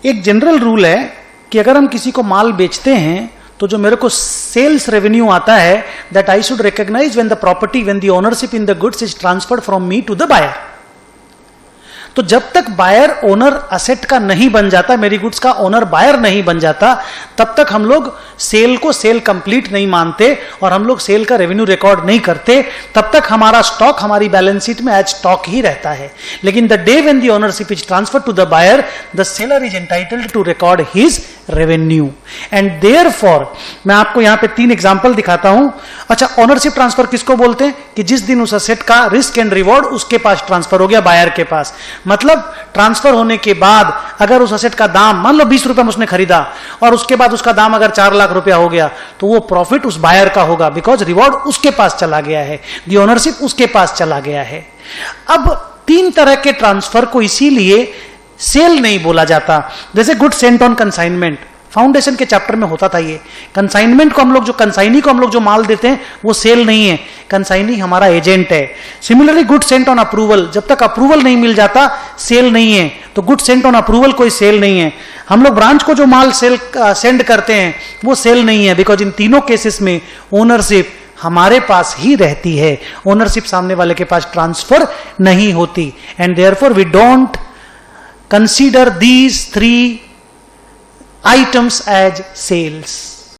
एक general rule है कि अगर हम किसी को माल बेचते हैं तो जो मेरे को सेल्स रेवेन्यू आता है, that I should recognise when the property, when the ownership in the goods is transferred from me to the buyer. तो जब तक बायर ओनर असेट का नहीं बन जाता, मेरी गुड्स का ओनर बायर नहीं बन जाता, तब तक हम लोग सेल को सेल कंप्लीट नहीं मानते और हम लोग सेल का रेवेन्यू रिकॉर्ड नहीं करते। तब तक हमारा स्टॉक हमारी बैलेंस शीट में एज स्टॉक ही रहता है। लेकिन the day when the ownership is transfer to the buyer, the seller is entitled to record his revenue. And therefore मैं आपको यहां पे 3 एग्जांपल दिखाता हूं। अच्छा, ओनरशिप ट्रांसफर किसको बोलते हैं? कि जिस दिन उस असेट का रिस्क एंड रिवॉर्ड उसके पास ट्रांसफर हो गया, बायर के पास। मतलब ट्रांसफर होने के बाद अगर उस असेट का दाम, मान लो 20 रुपए में उसने खरीदा और उसके बाद उसका दाम अगर 4 लाख रुपया हो गया, तो वो प्रॉफिट उस बायर का होगा, बिकॉज रिवॉर्ड उसके पास चला गया है, दी ओनरशिप उसके पास चला गया है। अब 3 तरह के ट्रांसफर को इसीलिए सेल नहीं बोला जाता। जैसे good Saint on consignment, foundation के चैप्टर में होता था ये। कंसाइनमेंट को हम लोग जो कंसाइनी को हम लोग जो माल देते हैं वो सेल नहीं है, कंसाइनी हमारा एजेंट है। Similarly good Saint on approval, जब तक अप्रूवल नहीं मिल जाता सेल नहीं है, तो गुड सेंट ऑन अप्रूवल कोई सेल नहीं है। हम लोग ब्रांच को जो माल सेंड करते हैं वो सेल नहीं है, बिकॉज इन तीनों केसेस में ओनरशिप हमारे पास ही रहती है, ओनरशिप सामने वाले के पास ट्रांसफर नहीं होती। And therefore we don't consider these 3 items as sales.